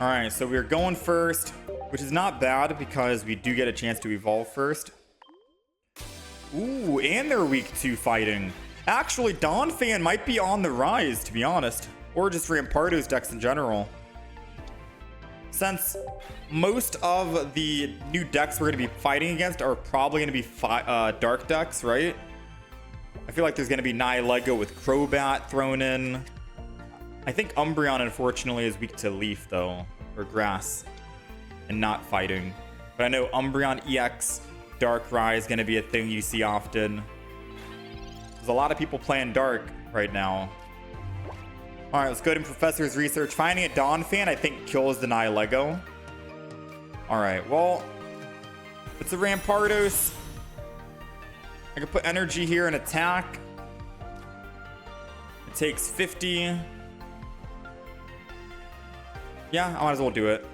All right, so we're going first, which is not bad because we do get a chance to evolve first. Ooh, and they're weak to fighting. Actually, Donphan might be on the rise, to be honest. Or just Rampardos decks in general. Since most of the new decks we're going to be fighting against are probably going to be dark decks, right? I feel like there's going to be Nihilego with Crobat thrown in. I think Umbreon, unfortunately, is weak to Leaf, though. Or Grass. And not fighting. But I know Umbreon EX Darkrai is going to be a thing you see often. There's a lot of people playing Dark right now. Alright, let's go to Professor's research. Finding a Donphan, I think, kills the Nihilego. Alright, well, it's a Rampardos. I can put energy here and attack. It takes 50. Yeah, I might as well do it.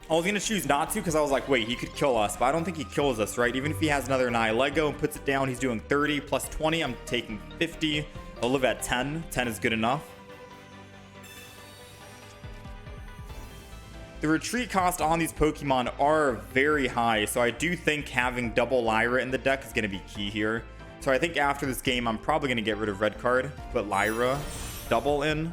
I was going to choose not to because I was like, wait, he could kill us. But I don't think he kills us, right? Even if he has another Nihilego and puts it down, he's doing 30 plus 20. I'm taking 50. I'll live at 10. 10 is good enough. The retreat cost on these Pokemon are very high. So I do think having double Lyra in the deck is going to be key here. So I think after this game, I'm probably going to get rid of red card. Put Lyra double in.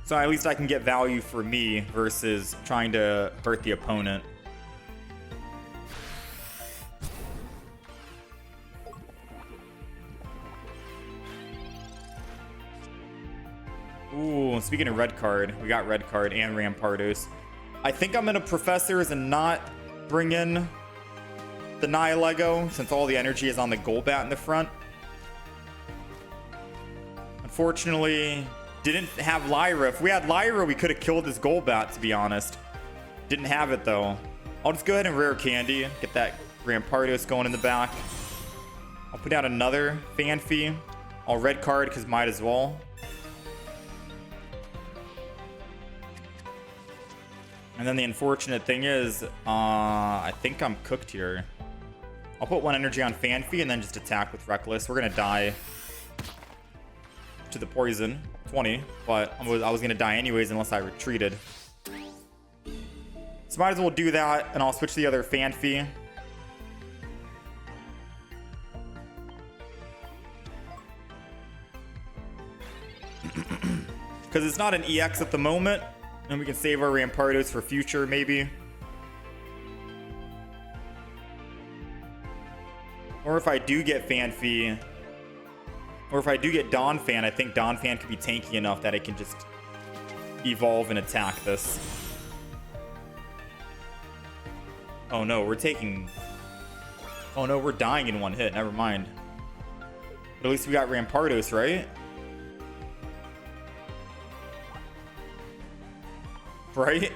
So at least I can get value for me versus trying to hurt the opponent. Ooh, speaking of red card, we got red card and Rampardos. I think I'm gonna Professors and not bring in the Nihilego since all the energy is on the Golbat in the front. Unfortunately, didn't have Lyra. If we had Lyra, we could have killed this Golbat, to be honest. Didn't have it, though. I'll just go ahead and Rare Candy. Get that Rampardos going in the back. I'll put out another Phanpy. I'll red card, because might as well. And then the unfortunate thing is, I think I'm cooked here. I'll put one energy on Phanpy and then just attack with Reckless. We're going to die to the poison. 20, but I was gonna die anyways unless I retreated. So might as well do that, and I'll switch to the other Phanpy. Because it's not an EX at the moment, and we can save our Rampardos for future, maybe. Or if I do get Phanpy, or if I do get Donphan, I think Donphan could be tanky enough that it can just evolve and attack this. Oh no, we're taking... Oh no, we're dying in one hit. Never mind. But at least we got Rampardos, right? Right?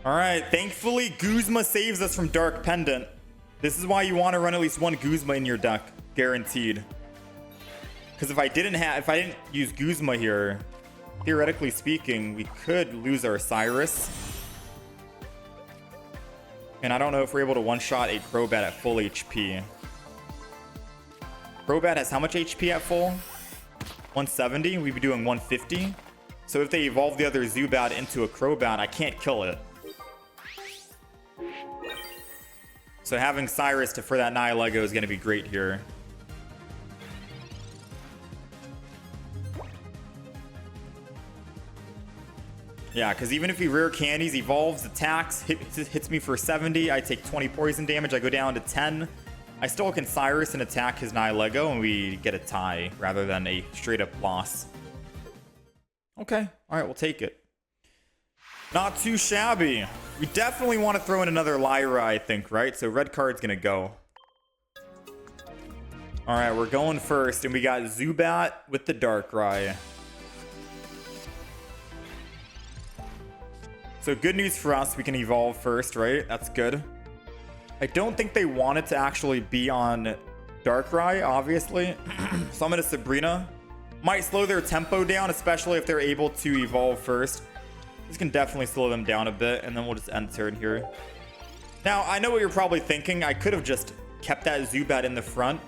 Alright, thankfully Guzma saves us from Dark Pendant. This is why you want to run at least one Guzma in your deck. Guaranteed. Because if I didn't use Guzma here, theoretically speaking, we could lose our Cyrus. And I don't know if we're able to one-shot a Crobat at full HP. Crobat has how much HP at full? 170? We'd be doing 150. So if they evolve the other Zubat into a Crobat, I can't kill it. So having Cyrus for that Nihilego is going to be great here. Yeah, because even if he Rare Candies, evolves, attacks, hits me for 70, I take 20 poison damage, I go down to 10. I still can Cyrus and attack his Nihilego, and we get a tie rather than a straight-up loss. Okay, alright, we'll take it. Not too shabby. We definitely want to throw in another Lyra, I think, right? So red card's going to go. Alright, we're going first, and we got Zubat with the Darkrai. So good news for us, we can evolve first, right? That's good. I don't think they want it to actually be on Darkrai, obviously. So I'm going to Sabrina. Might slow their tempo down, especially if they're able to evolve first. This can definitely slow them down a bit, and then we'll just end turn here. Now, I know what you're probably thinking. I could have just kept that Zubat in the front.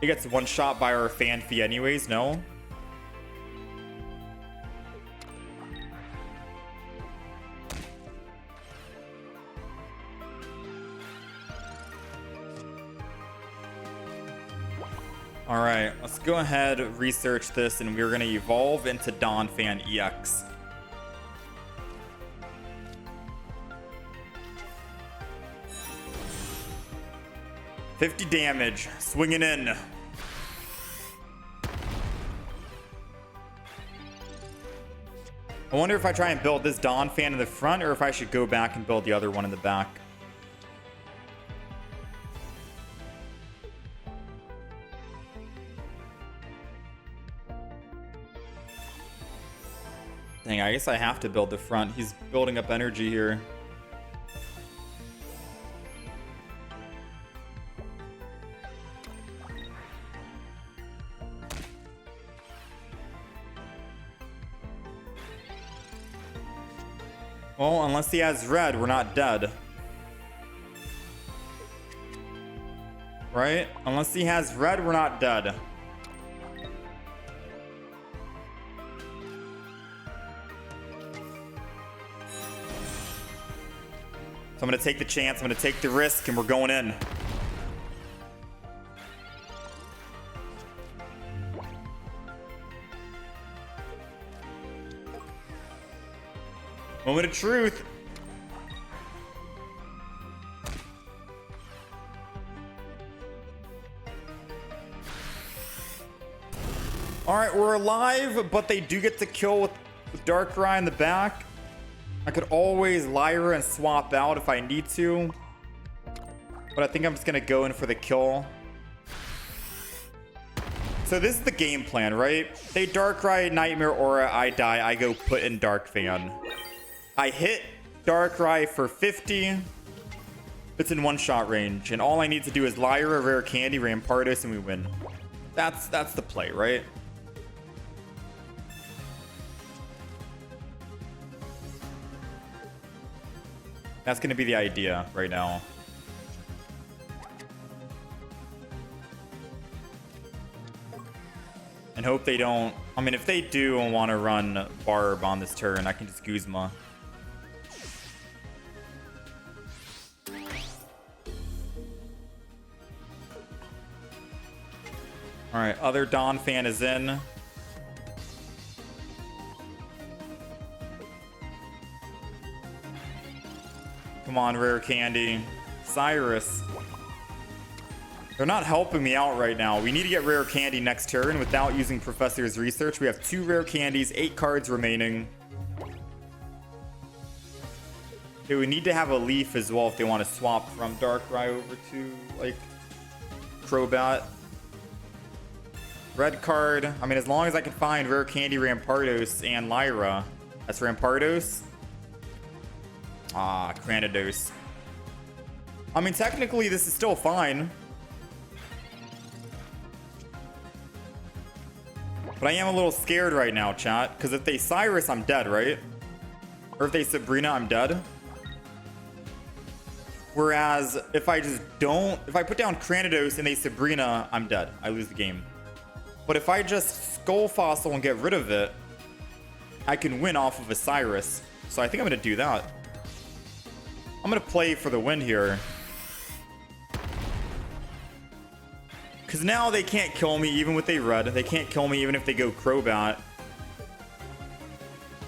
He gets one shot by our Phanpy anyways, no? All right, let's go ahead, research this, and we're gonna evolve into Donphan EX. $50 damage, swinging in. I wonder if I try and build this Donphan in the front, or if I should go back and build the other one in the back. Dang, I guess I have to build the front. He's building up energy here. Well, unless he has red, we're not dead. Right? Unless he has red, we're not dead. So I'm going to take the chance. I'm going to take the risk, and we're going in. Moment of truth. All right, we're alive, but they do get to kill with Darkrai in the back. I could always Lyra and swap out if I need to, but I think I'm just gonna go in for the kill. So this is the game plan, right? They Darkrai, Nightmare Aura, I die, I go put in Donphan. I hit Darkrai for 50. It's in one-shot range, and all I need to do is Lyra, Rare Candy, Rampardos, and we win. That's the play, right? That's going to be the idea right now. And hope they don't... I mean, if they do want to run Barb on this turn, I can just Guzma. Alright, other Donphan is in. Come on, Rare Candy. Cyrus. They're not helping me out right now. We need to get Rare Candy next turn without using Professor's Research. We have 2 Rare Candies, 8 cards remaining. Okay, we need to have a Leaf as well if they want to swap from Darkrai over to, like, Crobat. Red card. I mean, as long as I can find Rare Candy, Rampardos, and Lyra. That's Rampardos. Ah, Cranidos. I mean, technically, this is still fine. But I am a little scared right now, chat. Because if they Cyrus, I'm dead, right? Or if they Sabrina, I'm dead. Whereas, if I just don't... If I put down Cranidos and they Sabrina, I'm dead. I lose the game. But if I just Skull Fossil and get rid of it, I can win off of a Cyrus. So I think I'm going to do that. I'm going to play for the win here. Because now they can't kill me even with a red. They can't kill me even if they go Crobat.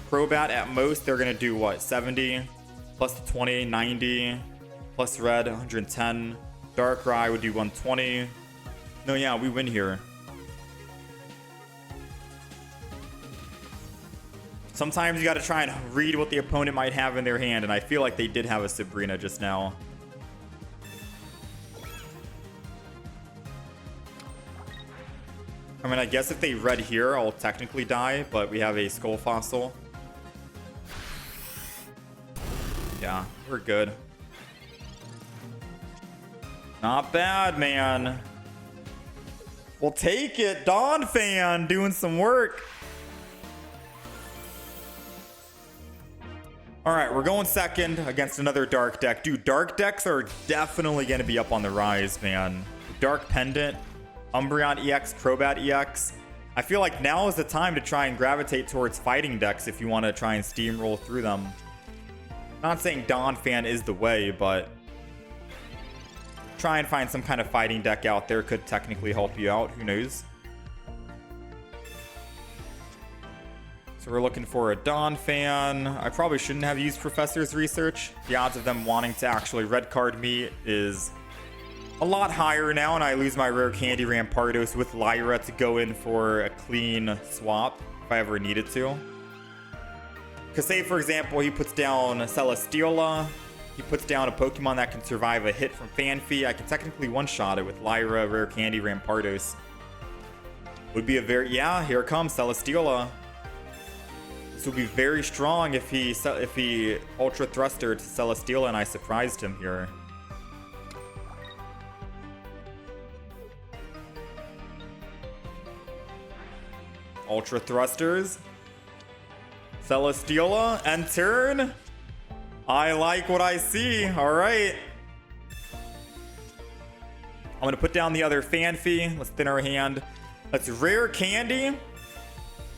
Crobat at most, they're going to do what? 70 plus 20, 90 plus red, 110. Darkrai would do 120. No, yeah, we win here. Sometimes you got to try and read what the opponent might have in their hand, and I feel like they did have a Sabrina just now. I mean, I guess if they red here, I'll technically die, but we have a Skull Fossil. Yeah, we're good. Not bad, man. We'll take it. Donphan doing some work. All right, we're going second against another dark deck. Dude, dark decks are definitely going to be up on the rise, man. Dark Pendant, Umbreon EX, Crobat EX. I feel like now is the time to try and gravitate towards fighting decks if you want to try and steamroll through them. Not saying Donphan is the way, but try and find some kind of fighting deck out there could technically help you out. Who knows? So we're looking for a Donphan. I probably shouldn't have used Professor's Research. The odds of them wanting to actually red card me is a lot higher now, and I lose my rare candy Rampardos with Lyra to go in for a clean swap if I ever needed to. Because say, for example, he puts down Celesteela. He puts down a Pokemon that can survive a hit from Phanpy. I can technically one-shot it with Lyra, rare candy Rampardos. Would be a very... Yeah, here it comes, Celesteela. This would be very strong if he Ultra Thruster to Celesteela and I surprised him here. Ultra Thrusters. Celesteela and turn. I like what I see. All right. I'm going to put down the other Phanpy. Let's thin our hand. Let's rare candy.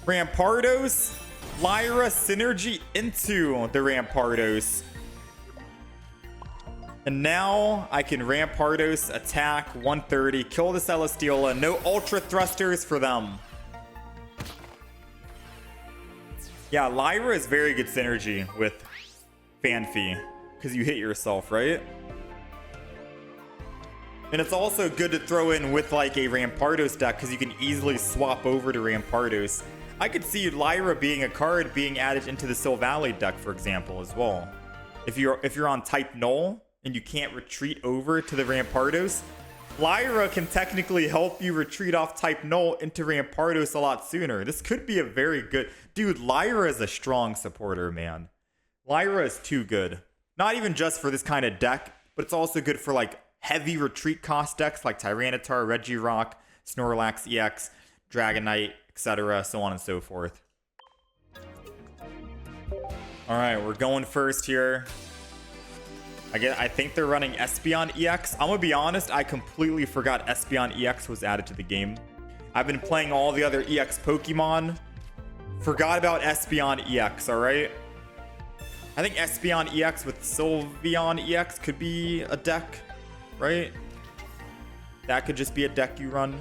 Rampardos. Lyra synergy into the Rampardos. And now I can Rampardos attack 130, kill the Celesteela. No Ultra Thrusters for them. Yeah, Lyra is very good synergy with Phanpy because you hit yourself, right? And it's also good to throw in with like a Rampardos deck because you can easily swap over to Rampardos. I could see Lyra being a card being added into the Silvally deck, for example, as well. If you're on type Null and you can't retreat over to the Rampardos, Lyra can technically help you retreat off type Null into Rampardos a lot sooner. This could be a very good... Dude, Lyra is a strong supporter, man. Lyra is too good. Not even just for this kind of deck, but it's also good for like heavy retreat cost decks like Tyranitar, Regirock, Snorlax EX, Dragonite, etc., so on and so forth. All right, we're going first here. I think they're running Espeon EX. I'm gonna be honest, I completely forgot Espeon EX was added to the game. I've been playing all the other EX Pokemon. Forgot about Espeon EX, all right? I think Espeon EX with Sylveon EX could be a deck, right? That could just be a deck you run.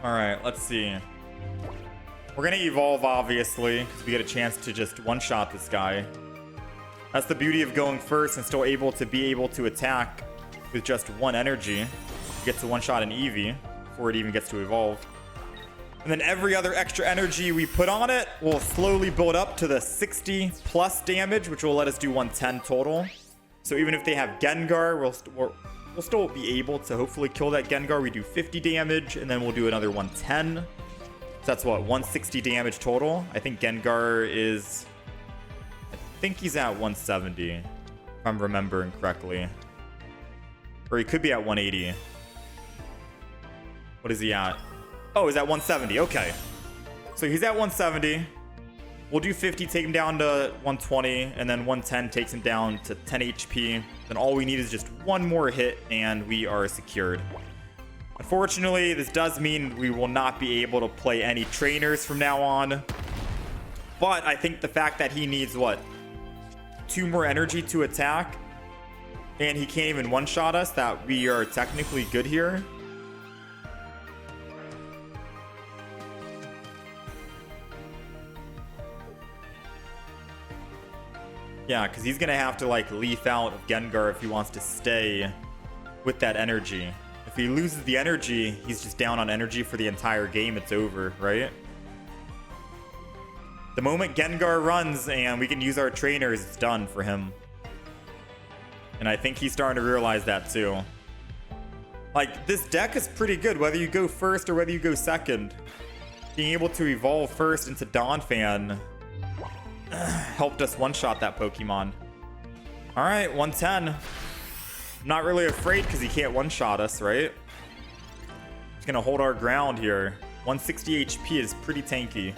All right, let's see. We're gonna evolve, obviously, because we get a chance to just one-shot this guy. That's the beauty of going first and still able to attack with just one energy. You get to one-shot an Eevee before it even gets to evolve. And then every other extra energy we put on it will slowly build up to the 60 plus damage, which will let us do 110 total. So even if they have Gengar, we'll still be able to hopefully kill that Gengar. We do 50 damage, and then we'll do another 110. So that's what, 160 damage total. I think Gengar is... I think he's at 170, if I'm remembering correctly. Or he could be at 180. What is he at? Oh, he's at 170. Okay. So he's at 170. We'll do 50, take him down to 120, and then 110 takes him down to 10 HP. Then all we need is just one more hit, and we are secured. Unfortunately, this does mean we will not be able to play any trainers from now on. But I think the fact that he needs, what, 2 more energy to attack, and he can't even one-shot us, that we are technically good here. Yeah, because he's going to have to, like, leaf out of Gengar if he wants to stay with that energy. If he loses the energy, he's just down on energy for the entire game. It's over, right? The moment Gengar runs and we can use our trainers, it's done for him. And I think he's starting to realize that, too. Like, this deck is pretty good, whether you go first or whether you go second. Being able to evolve first into Donphan helped us one-shot that Pokemon. All right, 110. I'm not really afraid because he can't one-shot us, right? He's gonna hold our ground here. 160 HP is pretty tanky.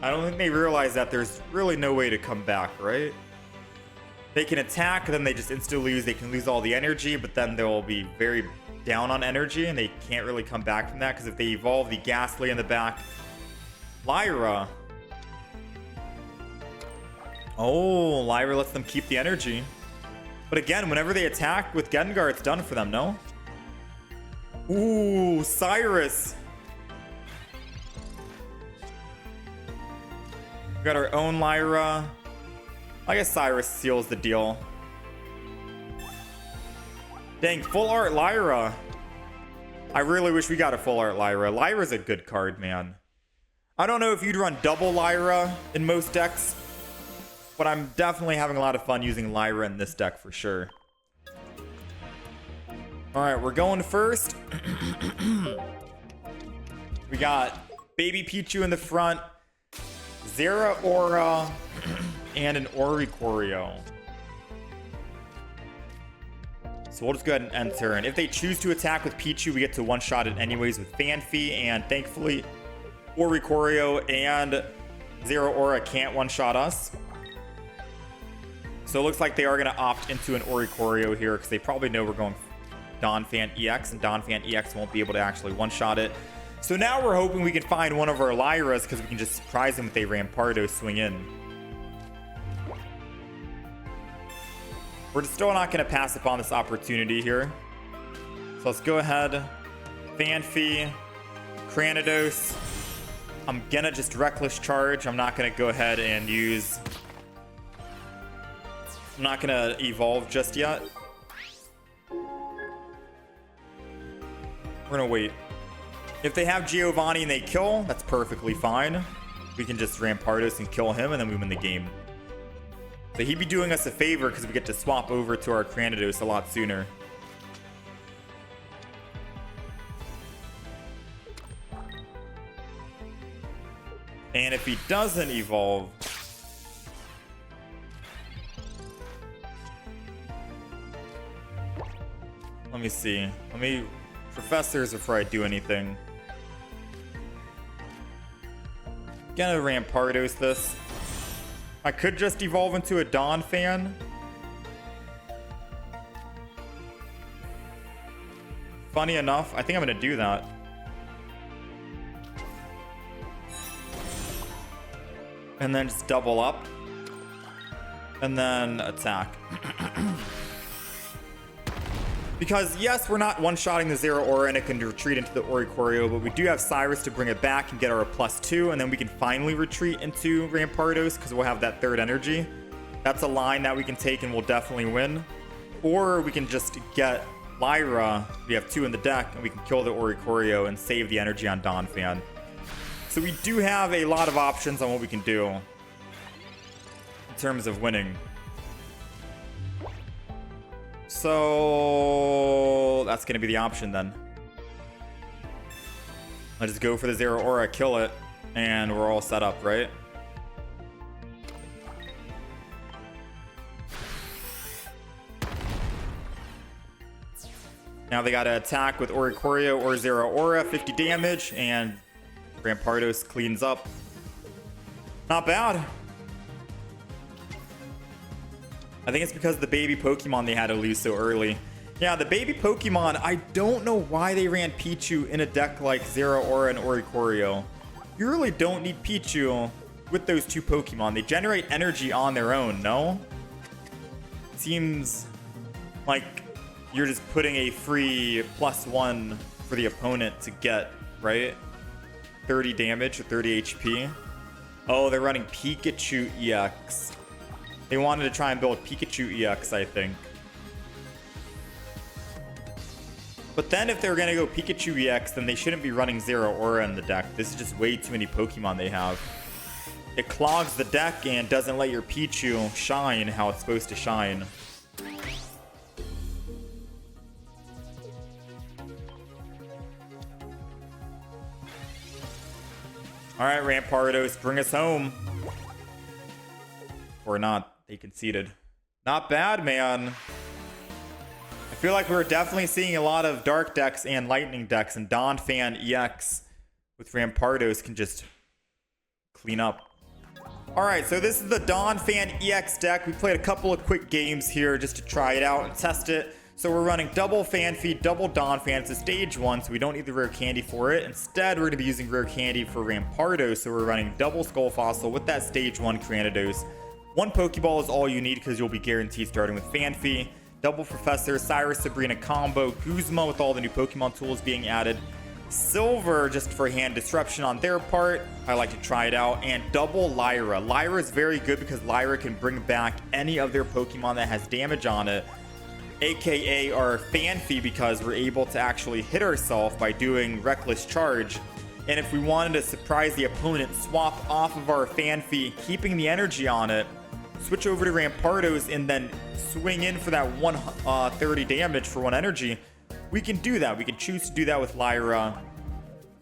I don't think they realize that there's really no way to come back, right? They can attack, then they just instantly lose. They can lose all the energy, but then they'll be very down on energy, and they can't really come back from that, because if they evolve the Ghastly in the back... Lyra. Oh, Lyra lets them keep the energy. But again, whenever they attack with Gengar, it's done for them, no? Ooh, Cyrus. We got our own Lyra. I guess Cyrus seals the deal. Dang, full art Lyra. I really wish we got a full art Lyra. Lyra's a good card, man. I don't know if you'd run double Lyra in most decks, but I'm definitely having a lot of fun using Lyra in this deck for sure. Alright, we're going first. We got Baby Pichu in the front, Zeraora, and an Oricorio. So we'll just go ahead and enter. And if they choose to attack with Pichu, we get to one-shot it anyways with Phanpy. And thankfully, Oricorio and Zeraora can't one-shot us. So it looks like they are going to opt into an Oricorio here because they probably know we're going Donphan EX, and Donphan EX won't be able to actually one-shot it. So now we're hoping we can find one of our Lyras because we can just surprise them with a Rampardos swing in. We're still not going to pass upon this opportunity here. So let's go ahead. Phanpy, Cranidos. I'm going to just Reckless Charge. I'm not going to go ahead and use... I'm not going to evolve just yet. We're going to wait. If they have Giovanni and they kill, that's perfectly fine. We can just Rampardos and kill him, and then we win the game. So he'd be doing us a favor because we get to swap over to our Cranidos a lot sooner. And if he doesn't evolve... Let me see. Let me... Professors before I do anything. Gonna Rampardos this. I could just evolve into a Donphan. Funny enough, I think I'm gonna do that. And then just double up. And then attack. Because, yes, we're not one-shotting the Zeraora and it can retreat into the Oricorio, but we do have Cyrus to bring it back and get our +2, and then we can finally retreat into Rampardos because we'll have that third energy. That's a line that we can take and we'll definitely win. Or we can just get Lyra. We have 2 in the deck, and we can kill the Oricorio and save the energy on Donphan. So we do have a lot of options on what we can do in terms of winning. So that's going to be the option then. I'll just go for the Zeraora, kill it, and we're all set up, right? Now they got to attack with Oricorio or Zeraora, 50 damage, and Rampardos cleans up. Not bad. I think it's because of the baby Pokemon they had to lose so early. Yeah, the baby Pokemon, I don't know why they ran Pichu in a deck like Zeraora and Oricorio. You really don't need Pichu with those 2 Pokemon. They generate energy on their own, no? Seems like you're just putting a free +1 for the opponent to get, right? 30 damage or 30 HP. Oh, they're running Pikachu EX. They wanted to try and build Pikachu EX, I think. But then if they're going to go Pikachu EX, then they shouldn't be running Zeraora in the deck. This is just way too many Pokemon they have. It clogs the deck and doesn't let your Pichu shine how it's supposed to shine. Alright, Rampardos, bring us home. Or not. They conceded. Not bad, man. I feel like we're definitely seeing a lot of dark decks and lightning decks, and Donphan EX with Rampardos can just clean up. Alright, so this is the Donphan EX deck. We played a couple of quick games here just to try it out and test it. So we're running double Phanpy, double Donphan. It's a stage 1, so we don't need the rare candy for it. Instead, we're going to be using rare candy for Rampardos, so we're running double Skull Fossil with that stage 1 Cranidos. 1 Pokeball is all you need because you'll be guaranteed starting with Phanpy. Double Professor, Cyrus, Sabrina combo, Guzma with all the new Pokemon tools being added. Silver just for hand disruption on their part. I like to try it out. And double Lyra. Lyra is very good because Lyra can bring back any of their Pokemon that has damage on it, aka our Phanpy, because we're able to actually hit ourselves by doing Reckless Charge. And if we wanted to surprise the opponent, swap off of our Phanpy, keeping the energy on it, switch over to Rampardos, and then swing in for that 130 damage for 1 energy, we can do that. We can choose to do that with Lyra,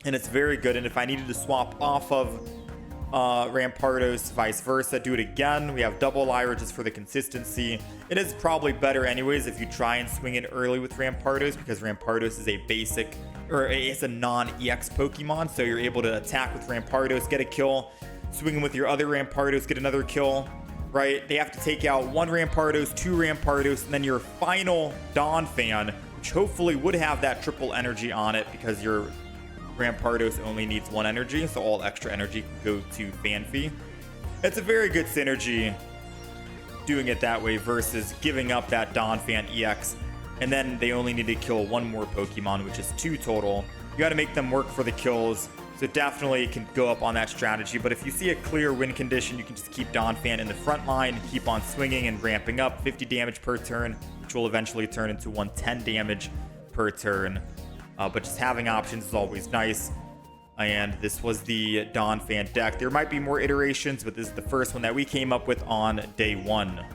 and it's very good. And if I needed to swap off of Rampardos, vice versa, do it again. We have double Lyra just for the consistency. It is probably better anyways if you try and swing in early with Rampardos, because Rampardos is a basic, or it's a non-EX Pokemon, so you're able to attack with Rampardos, get a kill, swing in with your other Rampardos, get another kill, right? They have to take out 1 Rampardos, 2 Rampardos, and then your final Donphan, which hopefully would have that triple energy on it because your Rampardos only needs 1 energy, so all extra energy can go to Phanpy. It's a very good synergy doing it that way versus giving up that Donphan EX, and then they only need to kill 1 more Pokemon, which is 2 total. You got to make them work for the kills, so definitely can go up on that strategy. But if you see a clear win condition, you can just keep Donphan in the front line, keep on swinging and ramping up 50 damage per turn, which will eventually turn into 110 damage per turn. But just having options is always nice. And this was the Donphan deck. There might be more iterations, but this is the first one that we came up with on day 1.